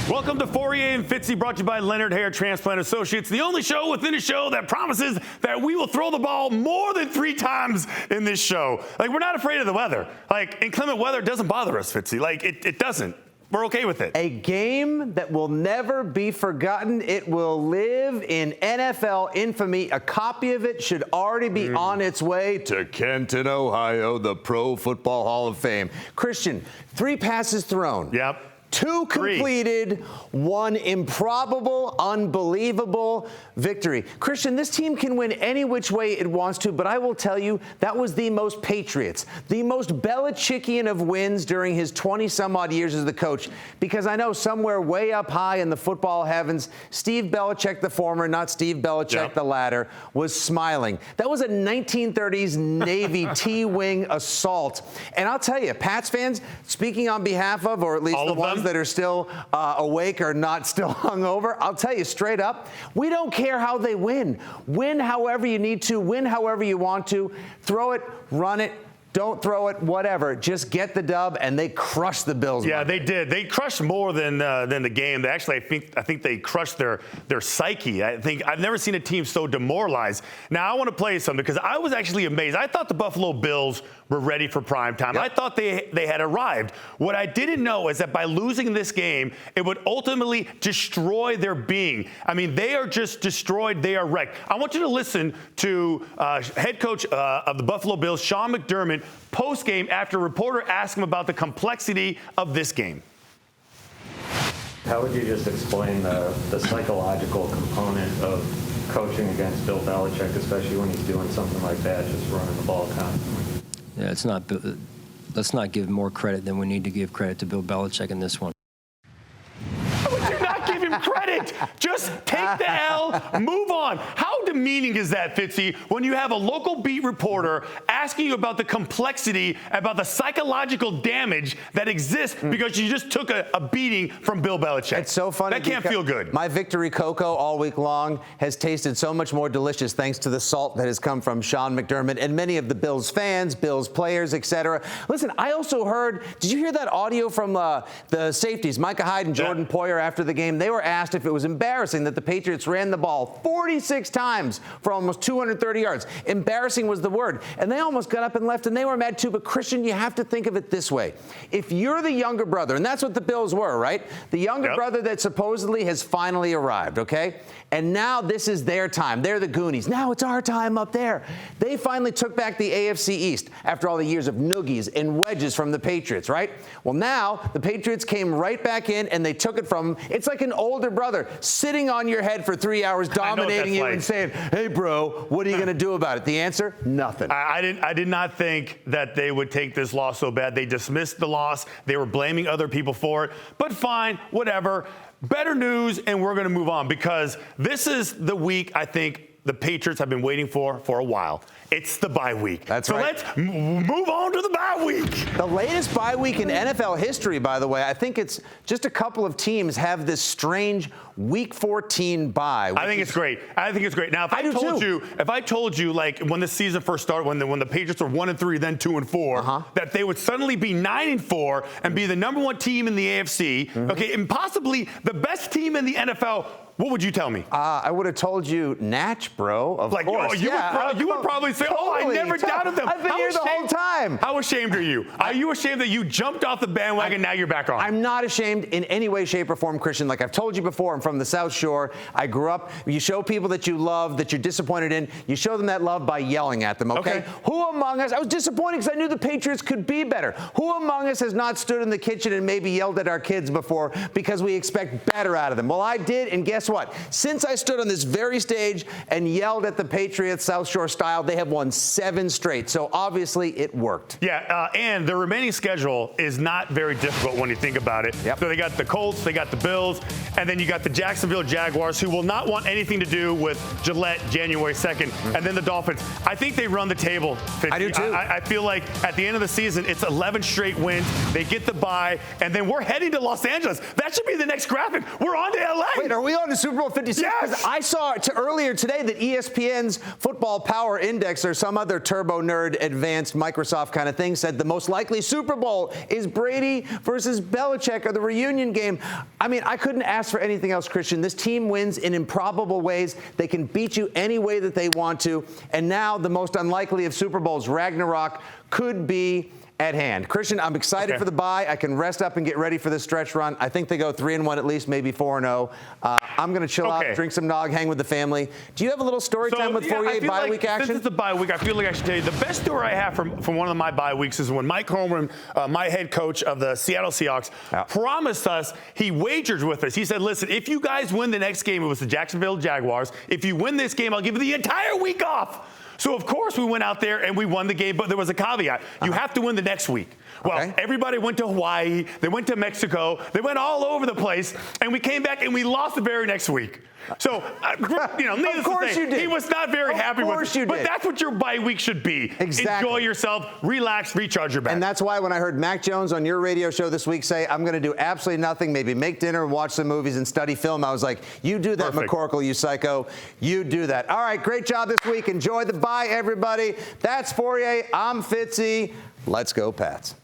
Welcome to Fauria Fitzy, brought to you by Leonard Hair Transplant Associates, the only show within a show that promises that we will throw the ball more than 3 times in this show. Like, we're not afraid of the weather. Like, inclement weather doesn't bother us, Fitzy. Like, it doesn't. We're okay with it. A game that will never be forgotten. It will live in NFL infamy. A copy of it should already be on its way to Kenton, Ohio, the Pro Football Hall of Fame. Christian, 3 passes thrown. Yep. 2 completed, 1 improbable, unbelievable victory. Christian, this team can win any which way it wants to, but I will tell you, that was the most Patriots, the most Belichickian of wins during his 20-some-odd years as the coach, because I know somewhere way up high in the football heavens, Steve Belichick, the former, not Steve Belichick, the latter, was smiling. That was a 1930s Navy T-wing assault. And I'll tell you, Pats fans, speaking on behalf of, or at least the ones that are still awake or not still hungover, I'll tell you straight up, we don't care how they win. Win however you need to, win however you want to, throw it, run it, don't throw it, whatever. Just get the dub, and they crushed the Bills. Yeah, they did. They crushed more than the game. They actually, I think they crushed their psyche. I think I've never seen a team so demoralized. Now I want to play something because I was actually amazed. I thought the Buffalo Bills were ready for prime time. Yep. I thought they had arrived. What I didn't know is that by losing this game, it would ultimately destroy their being. I mean, they are just destroyed. They are wrecked. I want you to listen to head coach of the Buffalo Bills, Sean McDermott, post-game after a reporter asked him about the complexity of this game. How would you just explain the psychological component of coaching against Bill Belichick, especially when he's doing something like that, just running the ball constantly? Yeah, it's not. Let's not give more credit than we need to give credit to Bill Belichick in this one. How would you not give him credit? Just take the L, move on. How demeaning is that, Fitzy, when you have a local beat reporter asking you about the complexity, about the psychological damage that exists because you just took a beating from Bill Belichick? It's so funny. That can't feel good. My victory cocoa all week long has tasted so much more delicious thanks to the salt that has come from Sean McDermott and many of the Bills fans, Bills players, etc. Listen, I also heard, did you hear that audio from the safeties, Micah Hyde and Jordan Poyer, after the game? They were asked if it was embarrassing that the Patriots ran the ball 46 times for almost 230 yards. Embarrassing was the word. And they almost got up and left, and they were mad too. But, Christian, you have to think of it this way. If you're the younger brother, and that's what the Bills were, right? The younger brother that supposedly has finally arrived, okay? And now this is their time. They're the Goonies. Now it's our time up there. They finally took back the AFC East after all the years of noogies and wedges from the Patriots, right? Well, now the Patriots came right back in, and they took it from them. It's like an older brother sitting on your head for 3 hours, dominating you and saying, hey, bro, what are you going to do about it? The answer? Nothing. I did not think that they would take this loss so bad. They dismissed the loss. They were blaming other people for it. But fine, whatever. Better news, and we're going to move on because this is the week I think the Patriots have been waiting for a while. It's the bye week. That's right. So let's move on to the bye week. The latest bye week in NFL history, by the way. I think it's just a couple of teams have this strange Week 14 bye. I think it's great. I think it's great. Now, if I told you, like when the season first started, when the Patriots were 1-3, then 2-4, that they would suddenly be 9-4 and be the number 1 team in the AFC, okay, and possibly the best team in the NFL. What would you tell me? I would have told you Natch, bro. Of course. You would probably say, I never doubted them. I've been here the whole time. How ashamed are you? Are you ashamed that you jumped off the bandwagon, now you're back on? I'm not ashamed in any way, shape, or form, Christian. Like I've told you before, I'm from the South Shore. I grew up. You show people that you love, that you're disappointed in, you show them that love by yelling at them, okay? Who among us, I was disappointed because I knew the Patriots could be better. Who among us has not stood in the kitchen and maybe yelled at our kids before because we expect better out of them? Well, I did, and guess what? Since I stood on this very stage and yelled at the Patriots South Shore style, they have won 7 straight. So obviously it worked. Yeah, and the remaining schedule is not very difficult when you think about it. So they got the Colts, they got the Bills, and then you got the Jacksonville Jaguars, who will not want anything to do with Gillette January 2nd, and then the Dolphins. I think they run the table. 50. I do too. I feel like at the end of the season, it's 11 straight wins. They get the bye, and then we're heading to Los Angeles. That should be the next graphic. We're on to LA. Wait, are we on to Super Bowl 56? Yes! 'Cause I saw earlier today that ESPN's Football Power Index or some other turbo nerd advanced Microsoft kind of thing said the most likely Super Bowl is Brady versus Belichick or the reunion game. I mean, I couldn't ask for anything else, Christian. This team wins in improbable ways. They can beat you any way that they want to. And now the most unlikely of Super Bowls, Ragnarok, could be at hand. Christian, I'm excited for the bye. I can rest up and get ready for this stretch run. I think they go 3-1 at least, maybe 4-0. I'm going to chill out, drink some nog, hang with the family. Do you have a little story time with Fauria bye week action? Since it's the bye week, I feel like I should tell you the best story I have from one of my bye weeks is when Mike Holmgren, my head coach of the Seattle Seahawks, promised us, he wagered with us. He said, listen, if you guys win the next game, it was the Jacksonville Jaguars. If you win this game, I'll give you the entire week off. So, of course, we went out there and we won the game, but there was a caveat. You have to win the next week. Well, everybody went to Hawaii. They went to Mexico. They went all over the place. And we came back and we lost the very next week. So, needless to say, he was not very happy with it. But that's what your bye week should be. Exactly. Enjoy yourself, relax, recharge your battery. And that's why when I heard Mac Jones on your radio show this week say, I'm going to do absolutely nothing, maybe make dinner and watch some movies and study film, I was like, you do that, McCorkle, you psycho. You do that. All right, great job this week. Enjoy the bye, everybody. That's Fauria. I'm Fitzy. Let's go, Pats.